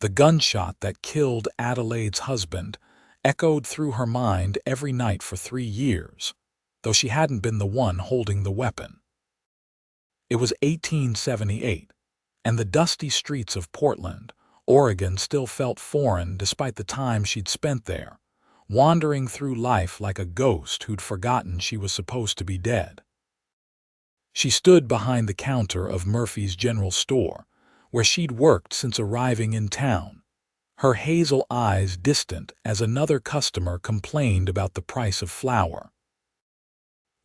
The gunshot that killed Adelaide's husband echoed through her mind every night for 3 years, though she hadn't been the one holding the weapon. It was 1878, and the dusty streets of Portland, Oregon still felt foreign despite the time she'd spent there, wandering through life like a ghost who'd forgotten she was supposed to be dead. She stood behind the counter of Murphy's General Store, where she'd worked since arriving in town, her hazel eyes distant as another customer complained about the price of flour.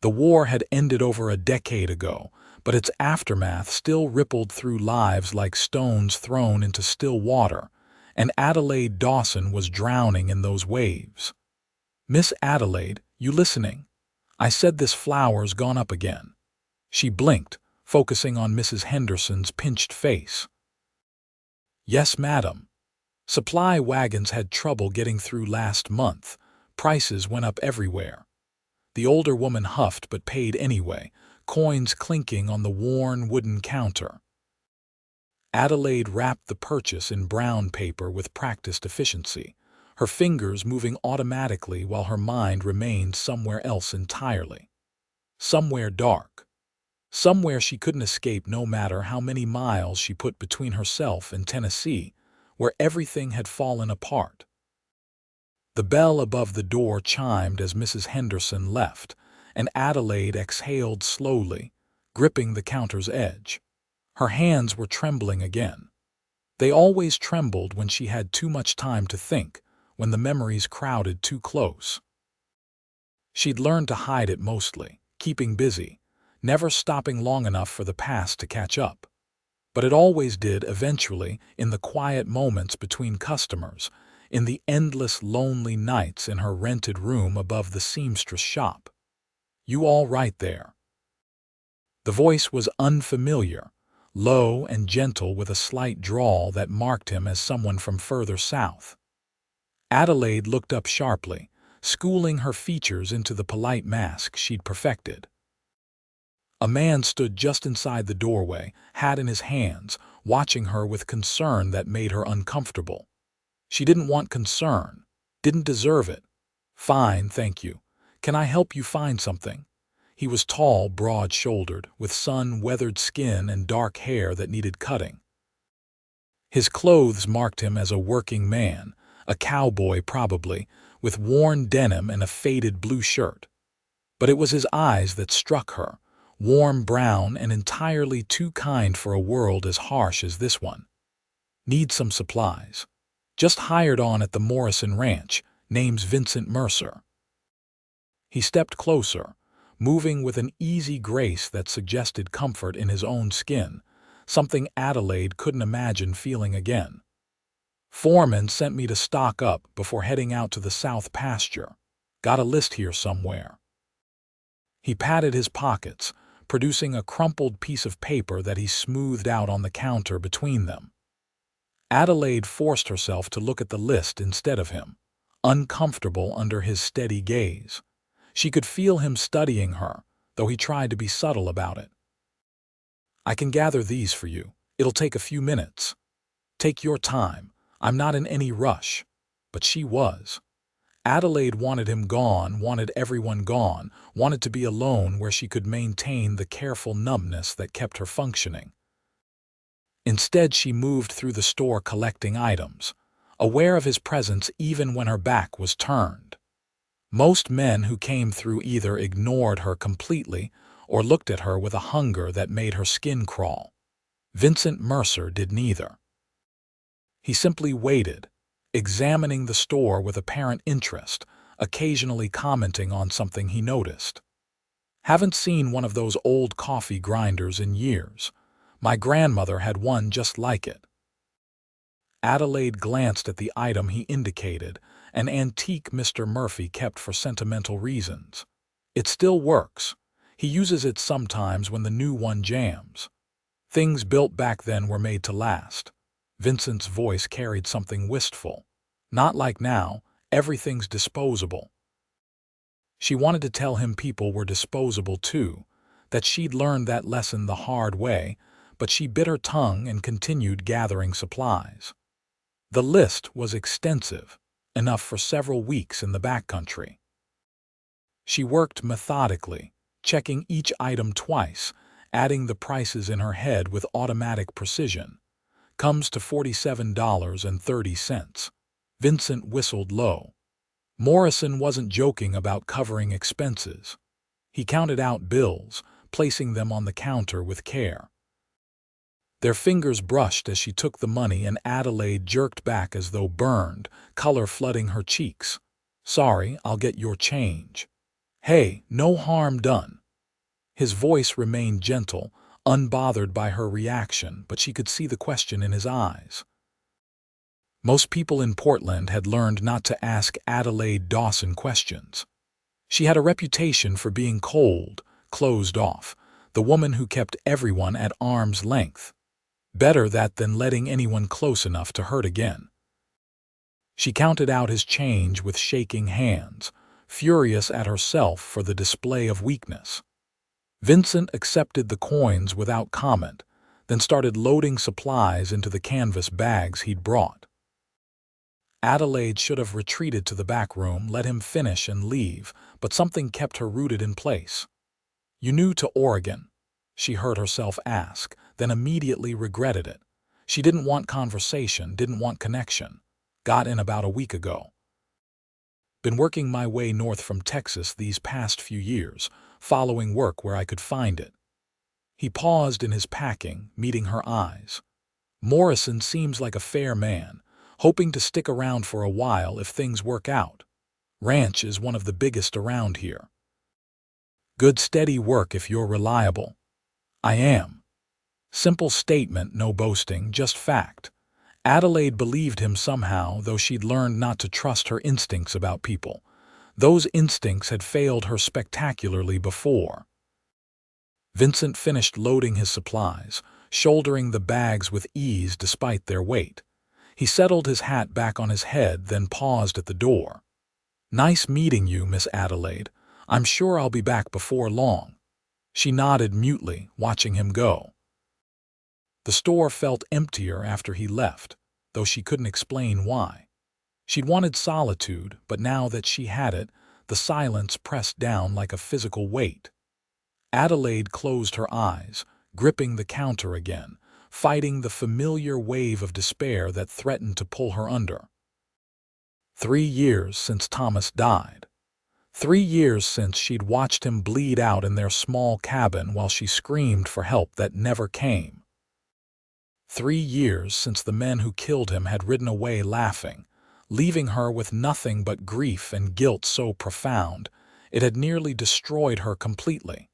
The war had ended over a decade ago, but its aftermath still rippled through lives like stones thrown into still water, and Adelaide Dawson was drowning in those waves. "Miss Adelaide, you listening? I said this flour's gone up again." She blinked, focusing on Mrs. Henderson's pinched face. "Yes, madam. Supply wagons had trouble getting through last month. Prices went up everywhere." The older woman huffed but paid anyway, coins clinking on the worn wooden counter. Adelaide wrapped the purchase in brown paper with practiced efficiency, her fingers moving automatically while her mind remained somewhere else entirely. Somewhere dark. Somewhere she couldn't escape no matter how many miles she put between herself and Tennessee, where everything had fallen apart. The bell above the door chimed as Mrs. Henderson left, and Adelaide exhaled slowly, gripping the counter's edge. Her hands were trembling again. They always trembled when she had too much time to think, when the memories crowded too close. She'd learned to hide it mostly, keeping busy, never stopping long enough for the past to catch up. But it always did eventually, in the quiet moments between customers, in the endless lonely nights in her rented room above the seamstress shop. "You all right there?" The voice was unfamiliar, low and gentle with a slight drawl that marked him as someone from further south. Adelaide looked up sharply, schooling her features into the polite mask she'd perfected. A man stood just inside the doorway, hat in his hands, watching her with concern that made her uncomfortable. She didn't want concern, didn't deserve it. "Fine, thank you. Can I help you find something?" He was tall, broad-shouldered, with sun-weathered skin and dark hair that needed cutting. His clothes marked him as a working man, a cowboy probably, with worn denim and a faded blue shirt. But it was his eyes that struck her, warm brown and entirely too kind for a world as harsh as this one. "Need some supplies. Just hired on at the Morrison Ranch, name's Vincent Mercer." He stepped closer, moving with an easy grace that suggested comfort in his own skin, something Adelaide couldn't imagine feeling again. "Foreman sent me to stock up before heading out to the south pasture. Got a list here somewhere." He patted his pockets, producing a crumpled piece of paper that he smoothed out on the counter between them. Adelaide forced herself to look at the list instead of him, uncomfortable under his steady gaze. She could feel him studying her, though he tried to be subtle about it. "I can gather these for you. It'll take a few minutes. Take your time. I'm not in any rush." But she was. Adelaide wanted him gone, wanted everyone gone, wanted to be alone where she could maintain the careful numbness that kept her functioning. Instead, she moved through the store collecting items, aware of his presence even when her back was turned. Most men who came through either ignored her completely or looked at her with a hunger that made her skin crawl. Vincent Mercer did neither. He simply waited, examining the store with apparent interest, occasionally commenting on something he noticed. "Haven't seen one of those old coffee grinders in years. My grandmother had one just like it." Adelaide glanced at the item he indicated, an antique Mr. Murphy kept for sentimental reasons. "It still works. He uses it sometimes when the new one jams. Things built back then were made to last." Vincent's voice carried something wistful. "Not like now, everything's disposable." She wanted to tell him people were disposable too, that she'd learned that lesson the hard way, but she bit her tongue and continued gathering supplies. The list was extensive, enough for several weeks in the backcountry. She worked methodically, checking each item twice, adding the prices in her head with automatic precision. Comes to $47.30. Vincent whistled low. Morrison wasn't joking about covering expenses. He counted out bills, placing them on the counter with care. Their fingers brushed as she took the money, and Adelaide jerked back as though burned, color flooding her cheeks. "Sorry, I'll get your change." "Hey, no harm done." His voice remained gentle, unbothered by her reaction, but she could see the question in his eyes. Most people in Portland had learned not to ask Adelaide Dawson questions. She had a reputation for being cold, closed off, the woman who kept everyone at arm's length. Better that than letting anyone close enough to hurt again. She counted out his change with shaking hands, furious at herself for the display of weakness. Vincent accepted the coins without comment, then started loading supplies into the canvas bags he'd brought. Adelaide should have retreated to the back room, let him finish and leave, but something kept her rooted in place. "You new to Oregon?" she heard herself ask, then immediately regretted it. She didn't want conversation, didn't want connection. Got in about a week ago. Been working my way north from Texas these past few years, following work where I could find it. He paused in his packing, meeting her eyes. Morrison seems like a fair man, hoping to stick around for a while if things work out. Ranch is one of the biggest around here. Good steady work if you're reliable. I am. Simple statement, no boasting, just fact. Adelaide believed him somehow, though she'd learned not to trust her instincts about people. Those instincts had failed her spectacularly before. Vincent finished loading his supplies, shouldering the bags with ease despite their weight. He settled his hat back on his head, then paused at the door. "Nice meeting you, Miss Adelaide. I'm sure I'll be back before long." She nodded mutely, watching him go. The store felt emptier after he left, though she couldn't explain why. She'd wanted solitude, but now that she had it, the silence pressed down like a physical weight. Adelaide closed her eyes, gripping the counter again, fighting the familiar wave of despair that threatened to pull her under. 3 years since Thomas died. 3 years since she'd watched him bleed out in their small cabin while she screamed for help that never came. 3 years since the men who killed him had ridden away laughing, leaving her with nothing but grief and guilt so profound it had nearly destroyed her completely.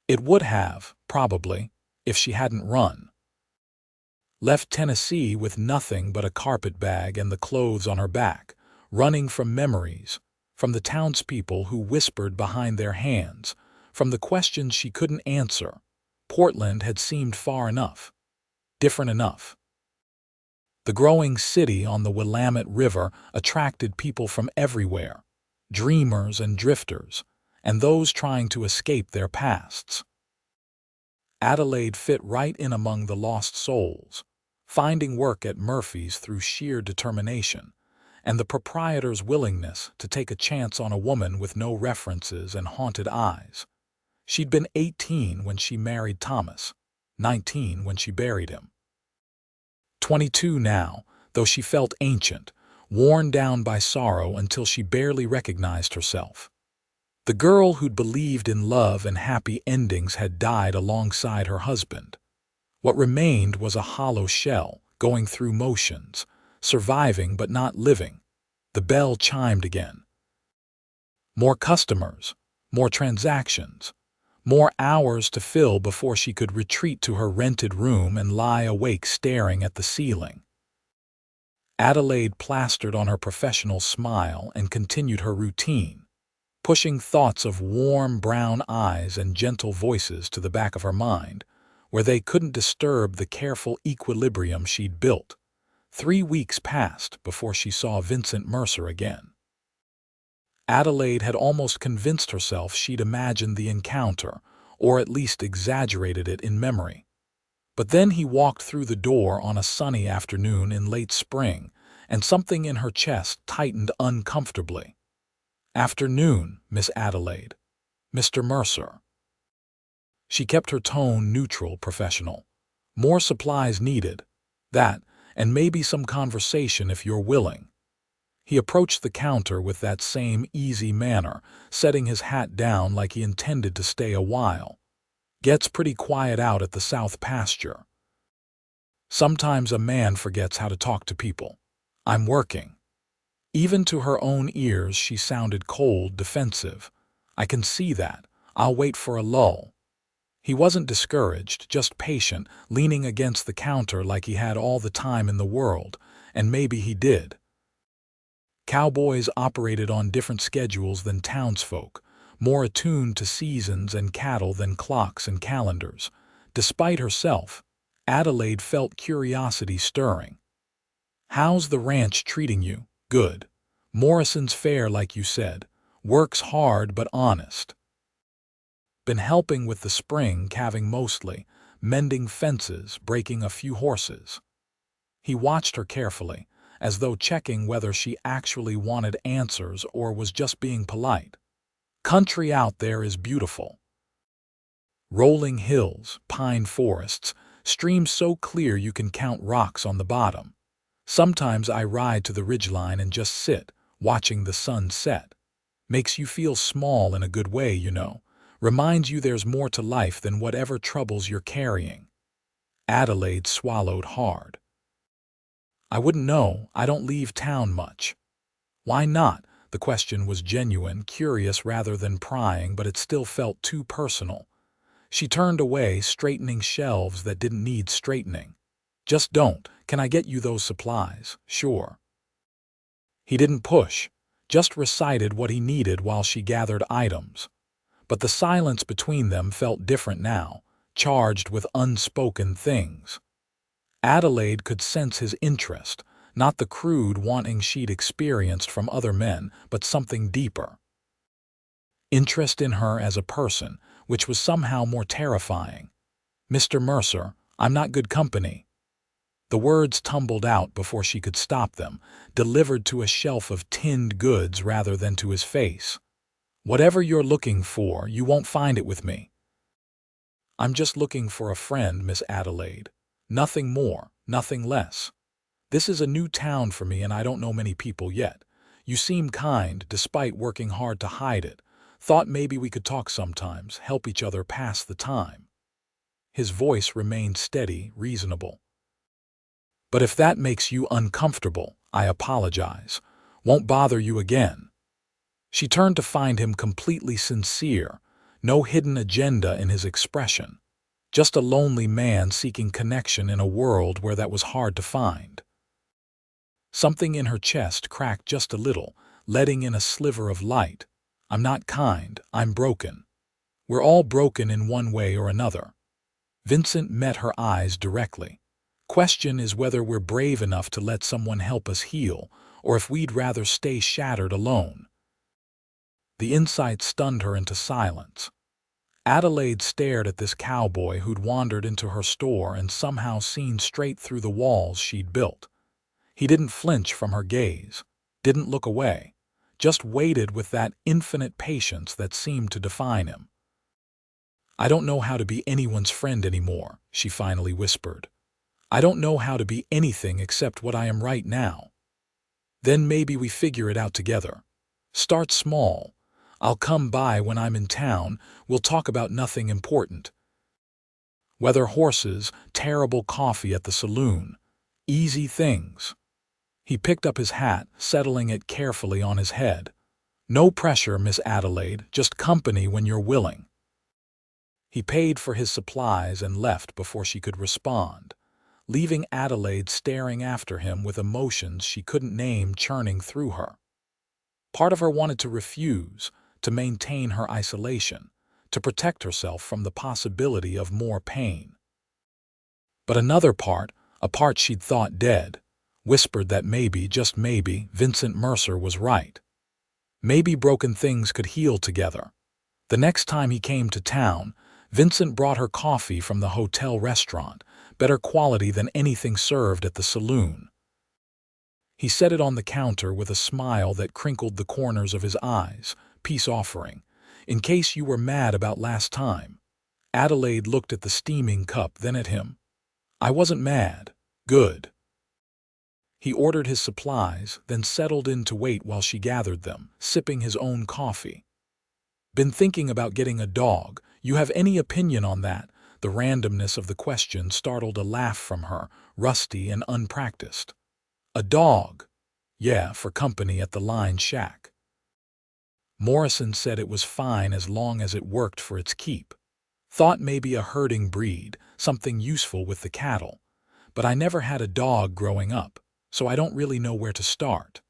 It would have, probably, if she hadn't run. Left Tennessee with nothing but a carpet bag and the clothes on her back, running from memories, from the townspeople who whispered behind their hands, from the questions she couldn't answer. Portland had seemed far enough, different enough. The growing city on the Willamette River attracted people from everywhere, dreamers and drifters, and those trying to escape their pasts. Adelaide fit right in among the lost souls, finding work at Murphy's through sheer determination, and the proprietor's willingness to take a chance on a woman with no references and haunted eyes. She'd been 18 when she married Thomas, 19 when she buried him. 22 now, though she felt ancient, worn down by sorrow until she barely recognized herself. The girl who'd believed in love and happy endings had died alongside her husband. What remained was a hollow shell, going through motions, surviving but not living. The bell chimed again. More customers, more transactions, more hours to fill before she could retreat to her rented room and lie awake staring at the ceiling. Adelaide plastered on her professional smile and continued her routine, pushing thoughts of warm brown eyes and gentle voices to the back of her mind, where they couldn't disturb the careful equilibrium she'd built. 3 weeks passed before she saw Vincent Mercer again. Adelaide had almost convinced herself she'd imagined the encounter, or at least exaggerated it in memory. But then he walked through the door on a sunny afternoon in late spring, and something in her chest tightened uncomfortably. "Afternoon, Miss Adelaide. Mr. Mercer." She kept her tone neutral, professional. "More supplies needed. That, and maybe some conversation if you're willing." He approached the counter with that same easy manner, setting his hat down like he intended to stay a while. "Gets pretty quiet out at the south pasture. Sometimes a man forgets how to talk to people. I'm working." Even to her own ears she sounded cold, defensive. "I can see that. I'll wait for a lull." He wasn't discouraged, just patient, leaning against the counter like he had all the time in the world, and maybe he did. Cowboys operated on different schedules than townsfolk, more attuned to seasons and cattle than clocks and calendars. Despite herself, Adelaide felt curiosity stirring. "How's the ranch treating you?" "Good. Morrison's fair like you said. Works hard but honest. Been helping with the spring calving mostly, mending fences, breaking a few horses." He watched her carefully, as though checking whether she actually wanted answers or was just being polite. "Country out there is beautiful. Rolling hills, pine forests, streams so clear you can count rocks on the bottom. Sometimes I ride to the ridgeline and just sit, watching the sun set. Makes you feel small in a good way, you know. Reminds you there's more to life than whatever troubles you're carrying." Adelaide swallowed hard. "I wouldn't know. I don't leave town much." "Why not?" The question was genuine, curious rather than prying, but it still felt too personal. She turned away, straightening shelves that didn't need straightening. "Just don't. Can I get you those supplies?" "Sure." He didn't push, just recited what he needed while she gathered items. But the silence between them felt different now, charged with unspoken things. Adelaide could sense his interest, not the crude wanting she'd experienced from other men, but something deeper. Interest in her as a person, which was somehow more terrifying. "Mr. Mercer, I'm not good company." The words tumbled out before she could stop them, delivered to a shelf of tinned goods rather than to his face. "Whatever you're looking for, you won't find it with me." "I'm just looking for a friend, Miss Adelaide. Nothing more, nothing less. This is a new town for me and I don't know many people yet. You seem kind, despite working hard to hide it. Thought maybe we could talk sometimes, help each other pass the time." His voice remained steady, reasonable. "But if that makes you uncomfortable, I apologize. Won't bother you again." She turned to find him completely sincere, no hidden agenda in his expression. Just a lonely man seeking connection in a world where that was hard to find. Something in her chest cracked just a little, letting in a sliver of light. "I'm not kind, I'm broken. We're all broken in one way or another." Vincent met her eyes directly. "Question is whether we're brave enough to let someone help us heal, or if we'd rather stay shattered alone." The insight stunned her into silence. Adelaide stared at this cowboy who'd wandered into her store and somehow seen straight through the walls she'd built. He didn't flinch from her gaze, didn't look away, just waited with that infinite patience that seemed to define him. "I don't know how to be anyone's friend anymore," she finally whispered. "I don't know how to be anything except what I am right now. Then maybe we figure it out together. Start small. I'll come by when I'm in town. We'll talk about nothing important. Whether horses, terrible coffee at the saloon. Easy things." He picked up his hat, settling it carefully on his head. "No pressure, Miss Adelaide, just company when you're willing." He paid for his supplies and left before she could respond, leaving Adelaide staring after him with emotions she couldn't name churning through her. Part of her wanted to refuse, to maintain her isolation, to protect herself from the possibility of more pain. But another part, a part she'd thought dead, whispered that maybe, just maybe, Vincent Mercer was right. Maybe broken things could heal together. The next time he came to town, Vincent brought her coffee from the hotel restaurant, better quality than anything served at the saloon. He set it on the counter with a smile that crinkled the corners of his eyes. Peace offering. In case you were mad about last time. Adelaide looked at the steaming cup, then at him. I wasn't mad. Good. He ordered his supplies, then settled in to wait while she gathered them, sipping his own coffee. Been thinking about getting a dog. You have any opinion on that? The randomness of the question startled a laugh from her, rusty and unpracticed. A dog? Yeah, for company at the line shack. Morrison said it was fine as long as it worked for its keep. Thought maybe a herding breed, something useful with the cattle. But I never had a dog growing up, so I don't really know where to start.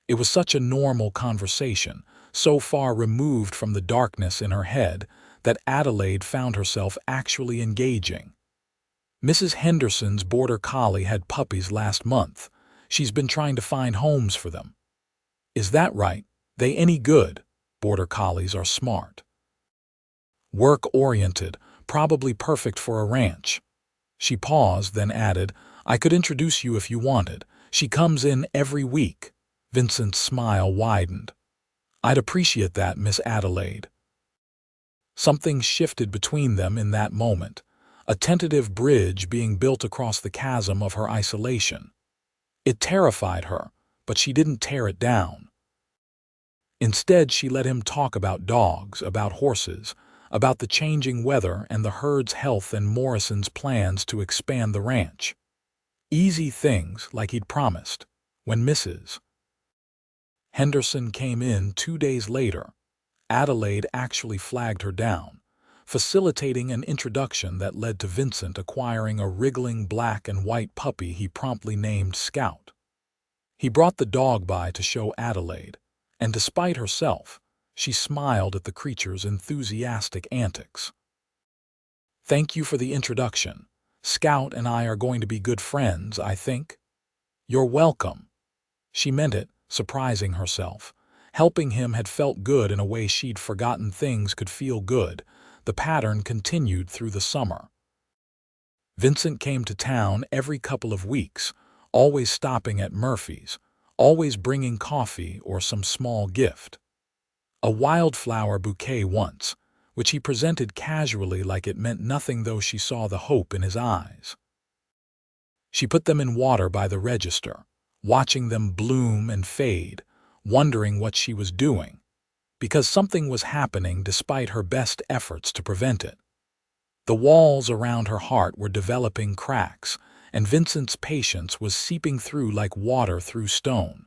It was such a normal conversation, so far removed from the darkness in her head, that Adelaide found herself actually engaging. Mrs. Henderson's border collie had puppies last month. She's been trying to find homes for them. Is that right? They any good? Border collies are smart. Work-oriented, probably perfect for a ranch. She paused, then added, I could introduce you if you wanted. She comes in every week. Vincent's smile widened. I'd appreciate that, Miss Adelaide. Something shifted between them in that moment, a tentative bridge being built across the chasm of her isolation. It terrified her, but she didn't tear it down. Instead, she let him talk about dogs, about horses, about the changing weather and the herd's health and Morrison's plans to expand the ranch. Easy things like he'd promised. When Mrs. Henderson came in 2 days later, Adelaide actually flagged her down, facilitating an introduction that led to Vincent acquiring a wriggling black and white puppy he promptly named Scout. He brought the dog by to show Adelaide, and despite herself, she smiled at the creature's enthusiastic antics. Thank you for the introduction. Scout and I are going to be good friends, I think. You're welcome. She meant it, surprising herself. Helping him had felt good in a way she'd forgotten things could feel good. The pattern continued through the summer. Vincent came to town every couple of weeks, always stopping at Murphy's, always bringing coffee or some small gift. A wildflower bouquet once, which he presented casually like it meant nothing, though she saw the hope in his eyes. She put them in water by the register, watching them bloom and fade, wondering what she was doing, because something was happening despite her best efforts to prevent it. The walls around her heart were developing cracks, and Vincent's patience was seeping through like water through stone.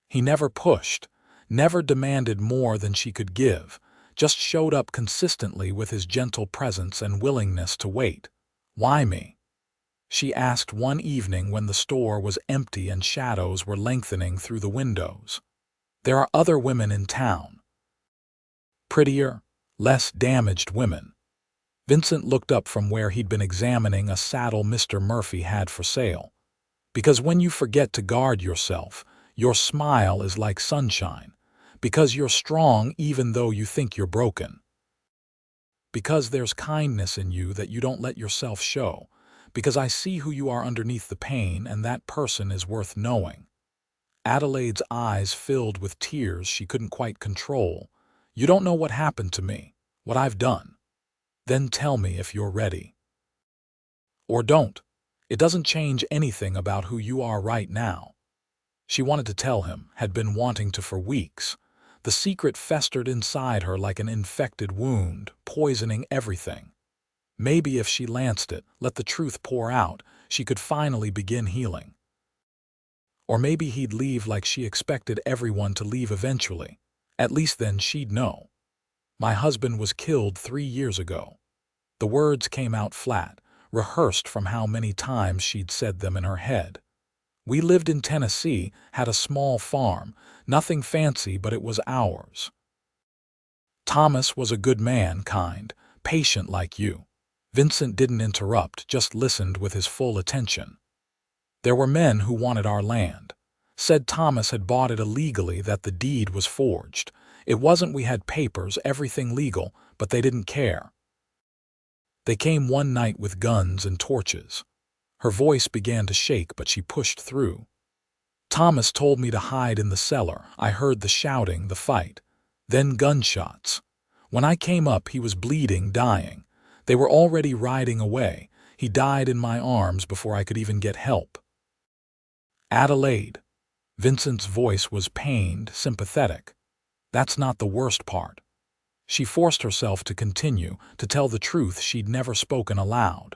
He never pushed, never demanded more than she could give, just showed up consistently with his gentle presence and willingness to wait. Why me? She asked one evening when the store was empty and shadows were lengthening through the windows. There are other women in town. Prettier, less damaged women. Vincent looked up from where he'd been examining a saddle Mr. Murphy had for sale. Because when you forget to guard yourself, your smile is like sunshine. Because you're strong even though you think you're broken. Because there's kindness in you that you don't let yourself show. Because I see who you are underneath the pain, and that person is worth knowing. Adelaide's eyes filled with tears she couldn't quite control. You don't know what happened to me, what I've done. Then tell me if you're ready. Or don't. It doesn't change anything about who you are right now. She wanted to tell him, had been wanting to for weeks. The secret festered inside her like an infected wound, poisoning everything. Maybe if she lanced it, let the truth pour out, she could finally begin healing. Or maybe he'd leave like she expected everyone to leave eventually. At least then she'd know. My husband was killed 3 years ago. The words came out flat, rehearsed from how many times she'd said them in her head. We lived in Tennessee, had a small farm, nothing fancy, but it was ours. Thomas was a good man, kind, patient like you. Vincent didn't interrupt, just listened with his full attention. There were men who wanted our land. Said Thomas had bought it illegally, that the deed was forged. It wasn't we had papers, everything legal, but they didn't care. They came one night with guns and torches. Her voice began to shake, but she pushed through. Thomas told me to hide in the cellar. I heard the shouting, the fight. Then gunshots. When I came up, he was bleeding, dying. They were already riding away. He died in my arms before I could even get help. Adelaide. Vincent's voice was pained, sympathetic. That's not the worst part. She forced herself to continue, to tell the truth she'd never spoken aloud.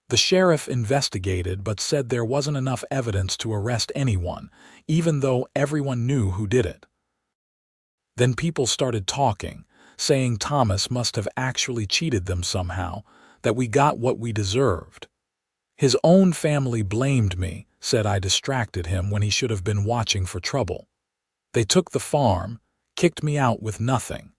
The sheriff investigated but said there wasn't enough evidence to arrest anyone, even though everyone knew who did it. Then people started talking, saying Thomas must have actually cheated them somehow, that we got what we deserved. His own family blamed me, said I distracted him when he should have been watching for trouble. They took the farm, kicked me out with nothing.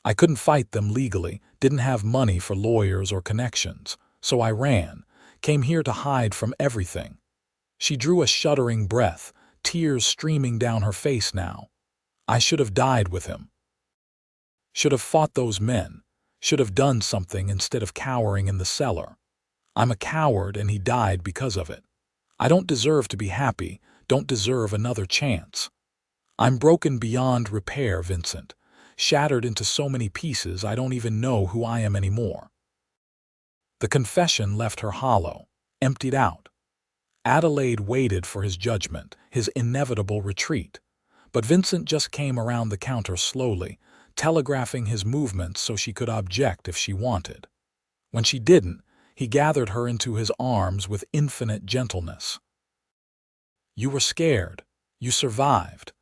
I couldn't fight them legally, didn't have money for lawyers or connections, so I ran, came here to hide from everything. She drew a shuddering breath, tears streaming down her face now. I should have died with him. Should have fought those men, should have done something instead of cowering in the cellar. I'm a coward and he died because of it. I don't deserve to be happy, don't deserve another chance. I'm broken beyond repair, Vincent, shattered into so many pieces I don't even know who I am anymore. The confession left her hollow, emptied out. Adelaide waited for his judgment, his inevitable retreat. But Vincent just came around the counter slowly, telegraphing his movements so she could object if she wanted. When she didn't, he gathered her into his arms with infinite gentleness. You were scared. You survived.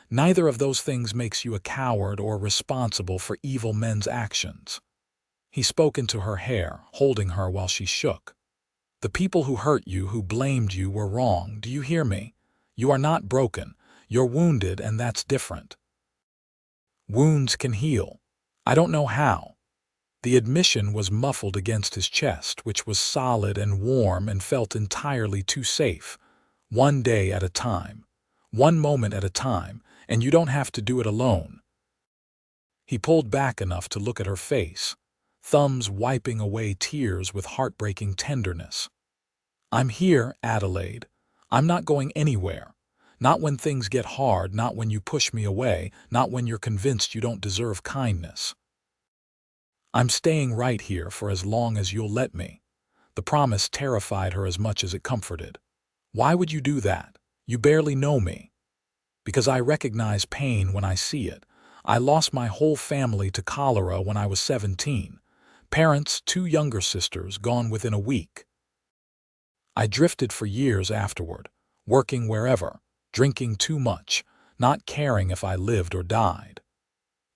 Neither of those things makes you a coward or responsible for evil men's actions. He spoke into her hair, holding her while she shook. The people who hurt you, who blamed you, were wrong. Do you hear me? You are not broken. You're wounded, and that's different. Wounds can heal. I don't know how. The admission was muffled against his chest, which was solid and warm and felt entirely too safe. One day at a time. One moment at a time, and you don't have to do it alone. He pulled back enough to look at her face, thumbs wiping away tears with heartbreaking tenderness. I'm here, Adelaide. I'm not going anywhere. Not when things get hard, not when you push me away, not when you're convinced you don't deserve kindness. I'm staying right here for as long as you'll let me. The promise terrified her as much as it comforted. Why would you do that? You barely know me. Because I recognize pain when I see it. I lost my whole family to cholera when I was 17. Parents, 2 younger sisters, gone within a week. I drifted for years afterward, working wherever, drinking too much, not caring if I lived or died.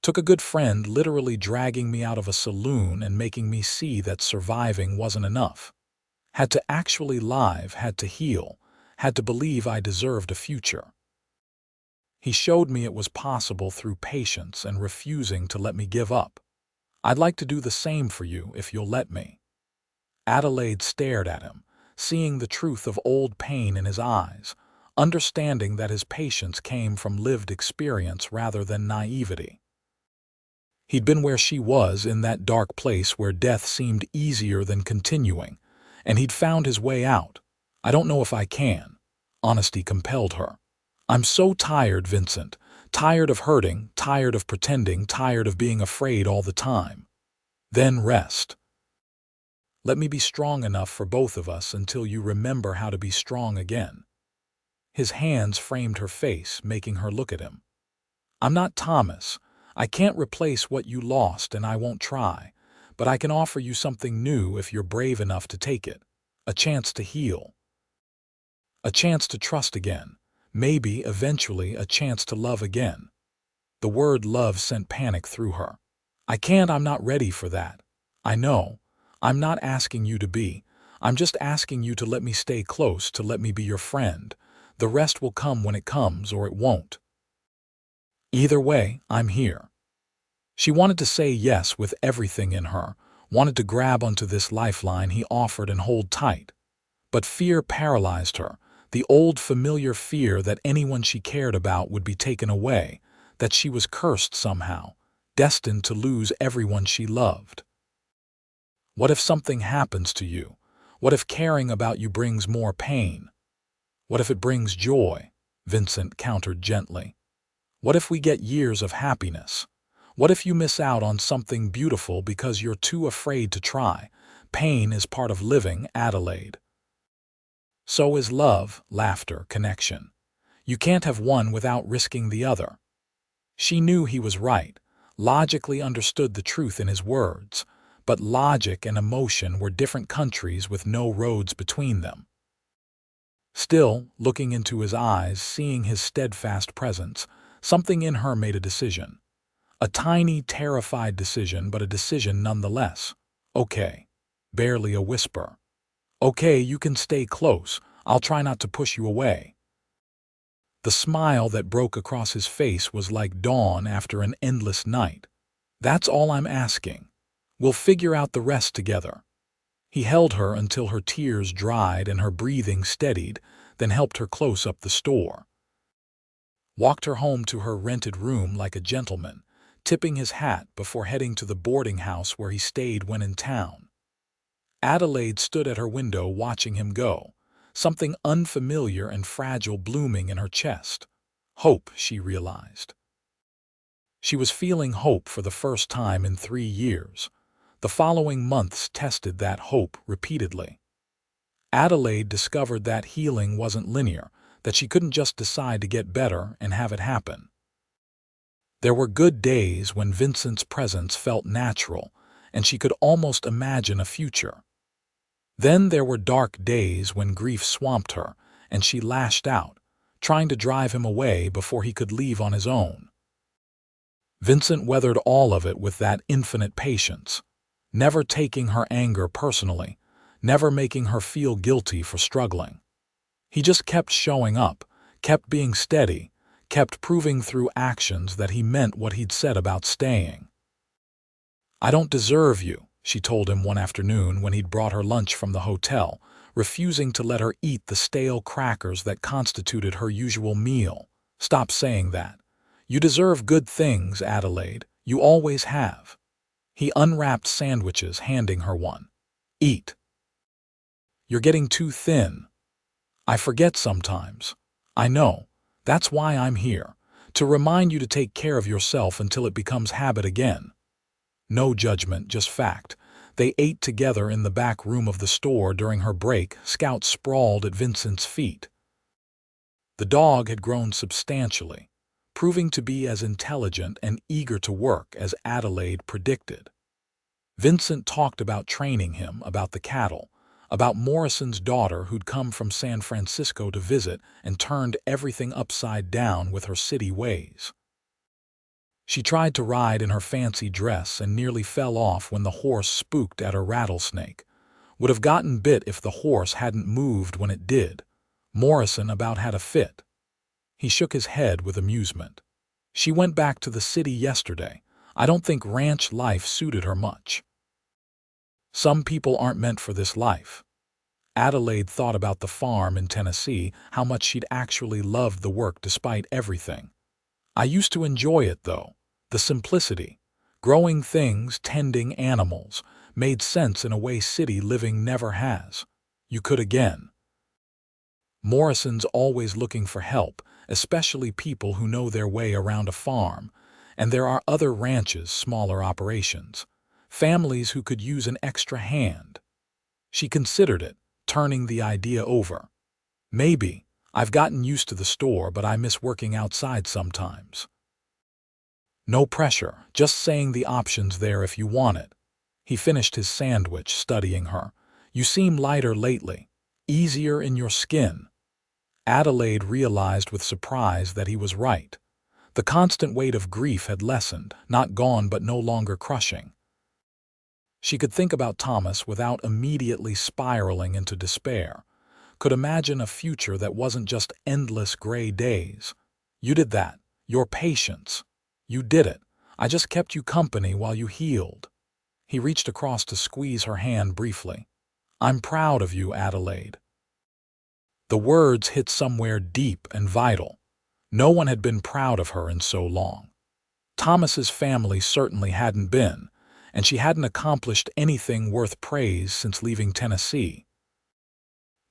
Took a good friend literally dragging me out of a saloon and making me see that surviving wasn't enough. Had to actually live, had to heal, had to believe I deserved a future. He showed me it was possible through patience and refusing to let me give up. I'd like to do the same for you if you'll let me. Adelaide stared at him, seeing the truth of old pain in his eyes, understanding that his patience came from lived experience rather than naivety. He'd been where she was, in that dark place where death seemed easier than continuing, and he'd found his way out. I don't know if I can. Honesty compelled her. I'm so tired, Vincent. Tired of hurting, tired of pretending, tired of being afraid all the time. Then rest. Let me be strong enough for both of us until you remember how to be strong again. His hands framed her face, making her look at him. I'm not Thomas. I can't replace what you lost, and I won't try. But I can offer you something new if you're brave enough to take it. A chance to heal. A chance to trust again. Maybe, eventually, a chance to love again. The word love sent panic through her. I'm not ready for that. I know. I'm not asking you to be. I'm just asking you to let me stay close, to let me be your friend. The rest will come when it comes, or it won't. Either way, I'm here. She wanted to say yes with everything in her, wanted to grab onto this lifeline he offered and hold tight. But fear paralyzed her, the old familiar fear that anyone she cared about would be taken away, that she was cursed somehow, destined to lose everyone she loved. What if something happens to you? What if caring about you brings more pain? What if it brings joy? Vincent countered gently. What if we get years of happiness? What if you miss out on something beautiful because you're too afraid to try? Pain is part of living, Adelaide. So is love, laughter, connection. You can't have one without risking the other. She knew he was right, logically understood the truth in his words, but logic and emotion were different countries with no roads between them. Still, looking into his eyes, seeing his steadfast presence, something in her made a decision. A tiny, terrified decision, but a decision nonetheless. Okay. Barely a whisper. Okay, you can stay close. I'll try not to push you away. The smile that broke across his face was like dawn after an endless night. That's all I'm asking. We'll figure out the rest together. He held her until her tears dried and her breathing steadied, then helped her close up the store. Walked her home to her rented room like a gentleman, tipping his hat before heading to the boarding house where he stayed when in town. Adelaide stood at her window watching him go, something unfamiliar and fragile blooming in her chest. Hope, she realized. She was feeling hope for the first time in 3 years. The following months tested that hope repeatedly. Adelaide discovered that healing wasn't linear, that she couldn't just decide to get better and have it happen. There were good days when Vincent's presence felt natural, and she could almost imagine a future. Then there were dark days when grief swamped her, and she lashed out, trying to drive him away before he could leave on his own. Vincent weathered all of it with that infinite patience, never taking her anger personally, never making her feel guilty for struggling. He just kept showing up, kept being steady, kept proving through actions that he meant what he'd said about staying. I don't deserve you, she told him one afternoon when he'd brought her lunch from the hotel, refusing to let her eat the stale crackers that constituted her usual meal. Stop saying that. You deserve good things, Adelaide. You always have. He unwrapped sandwiches, handing her one. Eat. You're getting too thin. I forget sometimes. I know. That's why I'm here, to remind you to take care of yourself until it becomes habit again. No judgment, just fact. They ate together in the back room of the store during her break, Scout sprawled at Vincent's feet. The dog had grown substantially, proving to be as intelligent and eager to work as Adelaide predicted. Vincent talked about training him, about the cattle, about Morrison's daughter who'd come from San Francisco to visit and turned everything upside down with her city ways. She tried to ride in her fancy dress and nearly fell off when the horse spooked at her rattlesnake. Would have gotten bit if the horse hadn't moved when it did. Morrison about had a fit. He shook his head with amusement. She went back to the city yesterday. I don't think ranch life suited her much. Some people aren't meant for this life. Adelaide thought about the farm in Tennessee, how much she'd actually loved the work despite everything. I used to enjoy it, though. The simplicity. Growing things, tending animals, made sense in a way city living never has. You could again. Morrison's always looking for help, especially people who know their way around a farm, and there are other ranches, smaller operations, families who could use an extra hand. She considered it, turning the idea over. Maybe. I've gotten used to the store, but I miss working outside sometimes. No pressure, just saying the options there if you want it. He finished his sandwich, studying her. You seem lighter lately, easier in your skin. Adelaide realized with surprise that he was right. The constant weight of grief had lessened, not gone but no longer crushing. She could think about Thomas without immediately spiraling into despair, could imagine a future that wasn't just endless gray days. You did that. Your patience. You did it. I just kept you company while you healed. He reached across to squeeze her hand briefly. I'm proud of you, Adelaide. The words hit somewhere deep and vital. No one had been proud of her in so long. Thomas's family certainly hadn't been, and she hadn't accomplished anything worth praise since leaving Tennessee.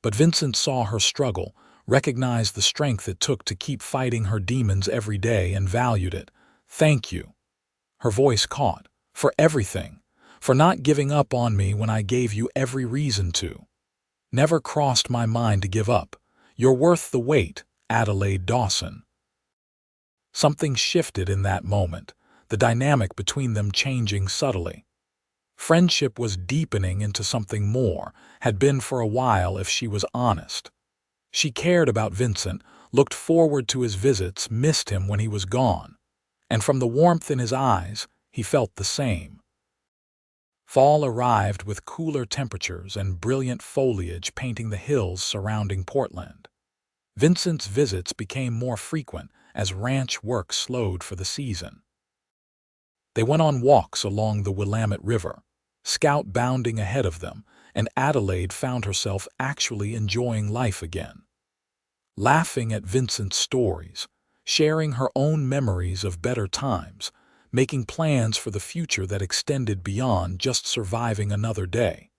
But Vincent saw her struggle, recognized the strength it took to keep fighting her demons every day, and valued it. "Thank you." Her voice caught. "For everything. For not giving up on me when I gave you every reason to. Never crossed my mind to give up. You're worth the wait, Adelaide Dawson." Something shifted in that moment, the dynamic between them changing subtly. Friendship was deepening into something more, had been for a while if she was honest. She cared about Vincent, looked forward to his visits, missed him when he was gone. And from the warmth in his eyes, he felt the same. Fall arrived with cooler temperatures and brilliant foliage painting the hills surrounding Portland. Vincent's visits became more frequent as ranch work slowed for the season. They went on walks along the Willamette River, Scout bounding ahead of them, and Adelaide found herself actually enjoying life again. Laughing at Vincent's stories, sharing her own memories of better times, making plans for the future that extended beyond just surviving another day.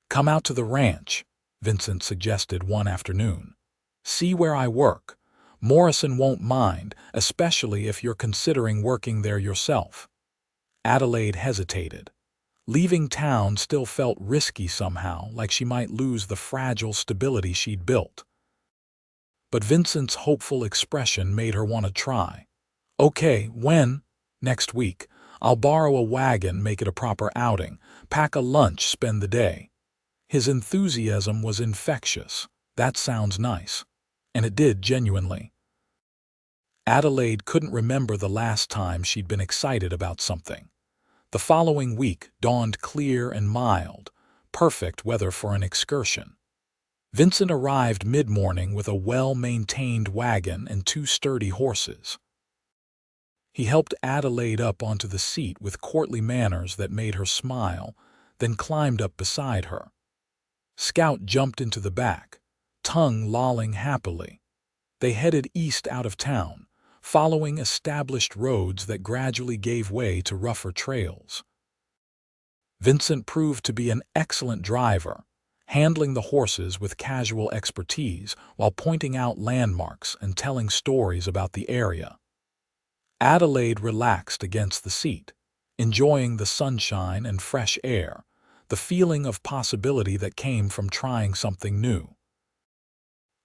"Come out to the ranch," Vincent suggested one afternoon. "See where I work. Morrison won't mind, especially if you're considering working there yourself." Adelaide hesitated. Leaving town still felt risky somehow, like she might lose the fragile stability she'd built. But Vincent's hopeful expression made her want to try. "Okay, when?" "Next week. I'll borrow a wagon, make it a proper outing, pack a lunch, spend the day." His enthusiasm was infectious. "That sounds nice." And it did genuinely. Adelaide couldn't remember the last time she'd been excited about something. The following week dawned clear and mild, perfect weather for an excursion. Vincent arrived mid-morning with a well-maintained wagon and 2 sturdy horses. He helped Adelaide up onto the seat with courtly manners that made her smile, then climbed up beside her. Scout jumped into the back, tongue lolling happily. They headed east out of town, following established roads that gradually gave way to rougher trails. Vincent proved to be an excellent driver, handling the horses with casual expertise while pointing out landmarks and telling stories about the area. Adelaide relaxed against the seat, enjoying the sunshine and fresh air, the feeling of possibility that came from trying something new.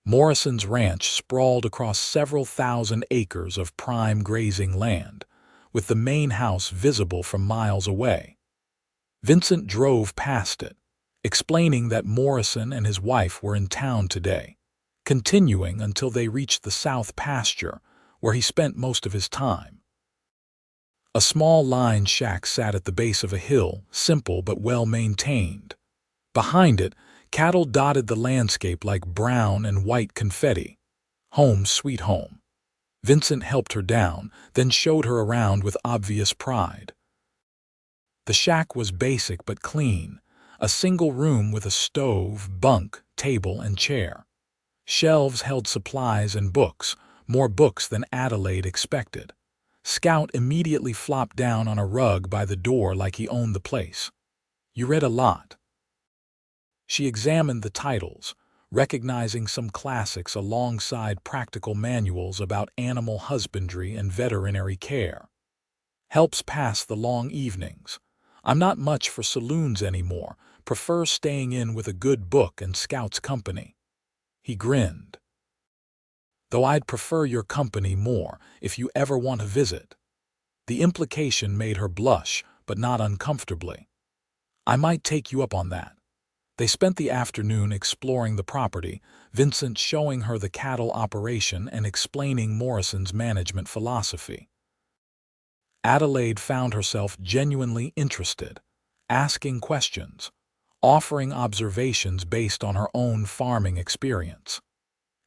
Morrison's ranch sprawled across several thousand acres of prime grazing land, with the main house visible from miles away. Vincent drove past it, explaining that Morrison and his wife were in town today, continuing until they reached the south pasture, where he spent most of his time. A small line shack sat at the base of a hill, simple but well-maintained. Behind it, cattle dotted the landscape like brown and white confetti. Home sweet home. Vincent helped her down, then showed her around with obvious pride. The shack was basic but clean, a single room with a stove, bunk, table, and chair. Shelves held supplies and books, more books than Adelaide expected. Scout immediately flopped down on a rug by the door like he owned the place. "You read a lot." She examined the titles, recognizing some classics alongside practical manuals about animal husbandry and veterinary care. "Helps pass the long evenings. I'm not much for saloons anymore, prefer staying in with a good book and Scout's company." He grinned. "Though I'd prefer your company more if you ever want to visit." The implication made her blush, but not uncomfortably. "I might take you up on that." They spent the afternoon exploring the property, Vincent showing her the cattle operation and explaining Morrison's management philosophy. Adelaide found herself genuinely interested, asking questions, offering observations based on her own farming experience.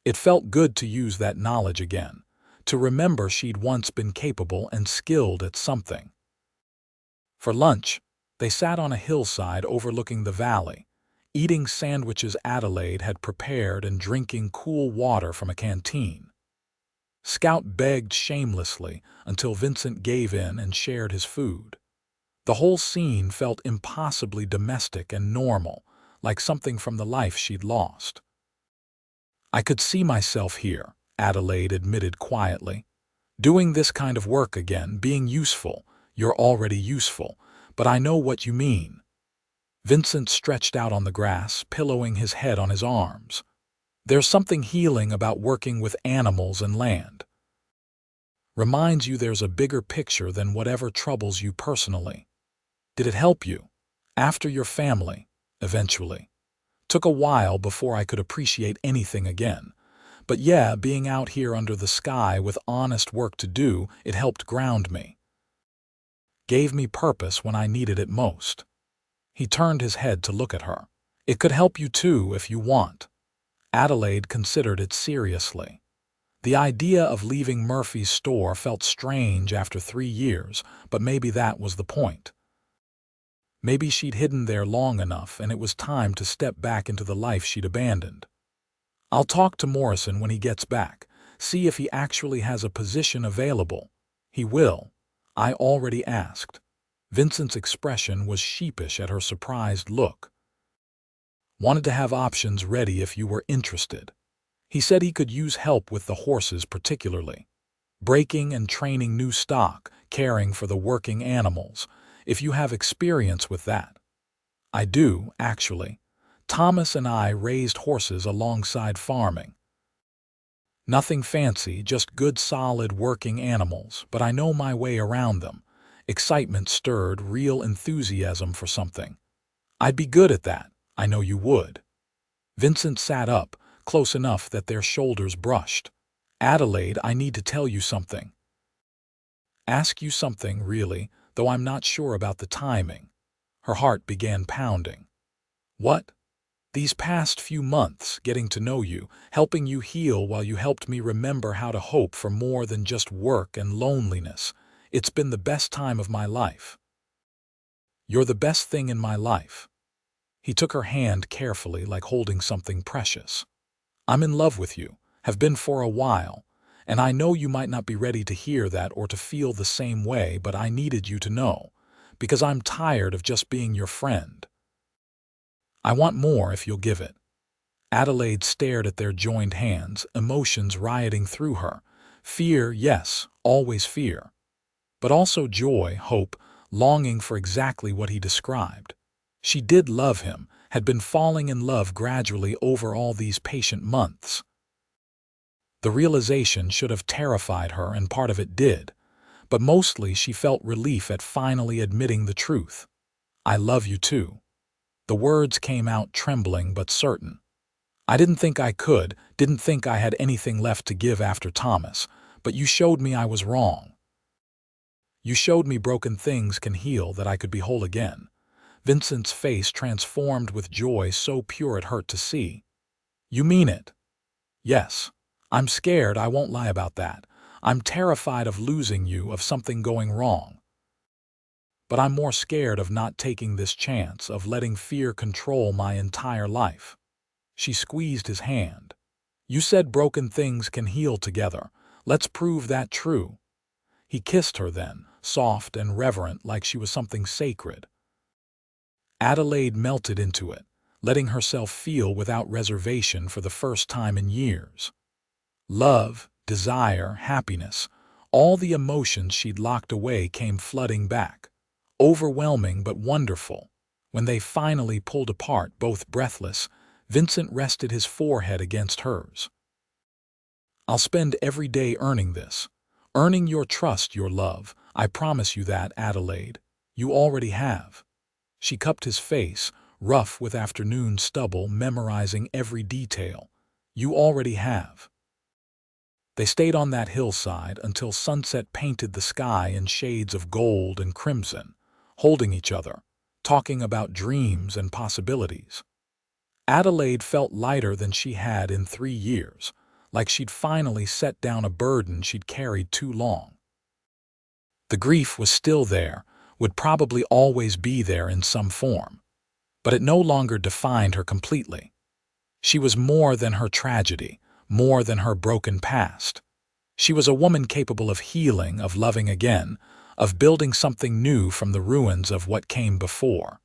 It felt good to use that knowledge again, to remember she'd once been capable and skilled at something. For lunch, they sat on a hillside overlooking the valley, eating sandwiches Adelaide had prepared and drinking cool water from a canteen. Scout begged shamelessly until Vincent gave in and shared his food. The whole scene felt impossibly domestic and normal, like something from the life she'd lost. "I could see myself here," Adelaide admitted quietly. "Doing this kind of work again, being useful. You're already useful, but I know what you mean." Vincent stretched out on the grass, pillowing his head on his arms. "There's something healing about working with animals and land. Reminds you there's a bigger picture than whatever troubles you personally." "Did it help you? After your family, eventually?" "Took a while before I could appreciate anything again. But yeah, being out here under the sky with honest work to do, it helped ground me. Gave me purpose when I needed it most." He turned his head to look at her. "It could help you too if you want." Adelaide considered it seriously. The idea of leaving Murphy's store felt strange after 3 years, but maybe that was the point. Maybe she'd hidden there long enough and it was time to step back into the life she'd abandoned. "I'll talk to Morrison when he gets back, see if he actually has a position available." "He will. I already asked." Vincent's expression was sheepish at her surprised look. "Wanted to have options ready if you were interested. He said he could use help with the horses particularly. Breaking and training new stock, caring for the working animals, if you have experience with that." "I do, actually. Thomas and I raised horses alongside farming. Nothing fancy, just good solid working animals, but I know my way around them." Excitement stirred real enthusiasm for something. "I'd be good at that. I know you would." Vincent sat up, close enough that their shoulders brushed. "Adelaide, I need to tell you something. Ask you something, really, though I'm not sure about the timing." Her heart began pounding. "What?" "These past few months, getting to know you, helping you heal while you helped me remember how to hope for more than just work and loneliness. It's been the best time of my life." "You're the best thing in my life." He took her hand carefully, like holding something precious. "I'm in love with you, have been for a while, and I know you might not be ready to hear that or to feel the same way, but I needed you to know, because I'm tired of just being your friend. I want more if you'll give it." Adelaide stared at their joined hands, emotions rioting through her. Fear, yes, always fear. But also joy, hope, longing for exactly what he described. She did love him, had been falling in love gradually over all these patient months. The realization should have terrified her, and part of it did, but mostly she felt relief at finally admitting the truth. "I love you too." The words came out trembling but certain. "I didn't think I could, didn't think I had anything left to give after Thomas, but you showed me I was wrong. You showed me broken things can heal, that I could be whole again." Vincent's face transformed with joy so pure it hurt to see. "You mean it?" "Yes. I'm scared, I won't lie about that. I'm terrified of losing you, of something going wrong. But I'm more scared of not taking this chance, of letting fear control my entire life." She squeezed his hand. "You said broken things can heal together. Let's prove that true." He kissed her then, soft and reverent, like she was something sacred. Adelaide melted into it, letting herself feel without reservation for the first time in years. Love, desire, happiness, all the emotions she'd locked away came flooding back. Overwhelming but wonderful. When they finally pulled apart, both breathless, Vincent rested his forehead against hers. "I'll spend every day earning this. Earning your trust, your love. I promise you that, Adelaide. You already have." She cupped his face, rough with afternoon stubble, memorizing every detail. "You already have." They stayed on that hillside until sunset painted the sky in shades of gold and crimson, holding each other, talking about dreams and possibilities. Adelaide felt lighter than she had in 3 years, like she'd finally set down a burden she'd carried too long. The grief was still there, would probably always be there in some form, but it no longer defined her completely. She was more than her tragedy, more than her broken past. She was a woman capable of healing, of loving again, of building something new from the ruins of what came before.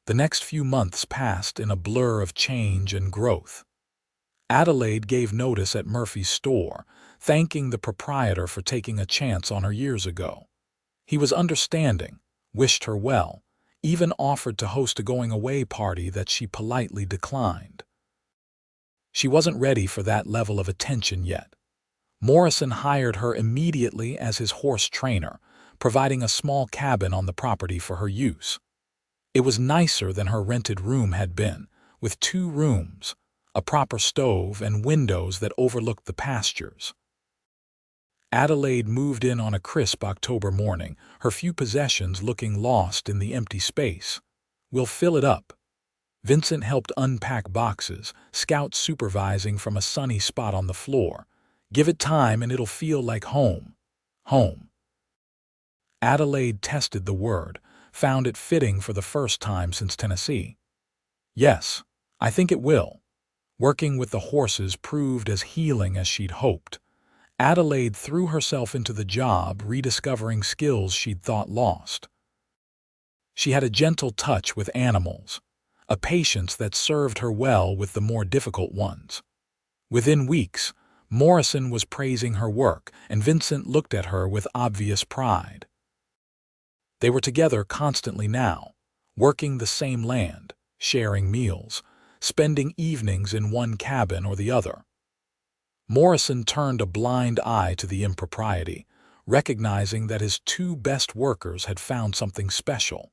The next few months passed in a blur of change and growth. Adelaide gave notice at Murphy's store, thanking the proprietor for taking a chance on her years ago. He was understanding, wished her well, even offered to host a going-away party that she politely declined. She wasn't ready for that level of attention yet. Morrison hired her immediately as his horse trainer, providing a small cabin on the property for her use. It was nicer than her rented room had been, with 2 rooms, a proper stove, and windows that overlooked the pastures. Adelaide moved in on a crisp October morning, her few possessions looking lost in the empty space. "We'll fill it up." Vincent helped unpack boxes, Scout supervising from a sunny spot on the floor. "Give it time and it'll feel like home." Home. Adelaide tested the word, found it fitting for the first time since Tennessee. "Yes, I think it will." Working with the horses proved as healing as she'd hoped. Adelaide threw herself into the job, rediscovering skills she'd thought lost. She had a gentle touch with animals, a patience that served her well with the more difficult ones. Within weeks, Morrison was praising her work, and Vincent looked at her with obvious pride. They were together constantly now, working the same land, sharing meals, spending evenings in one cabin or the other. Morrison turned a blind eye to the impropriety, recognizing that his 2 best workers had found something special.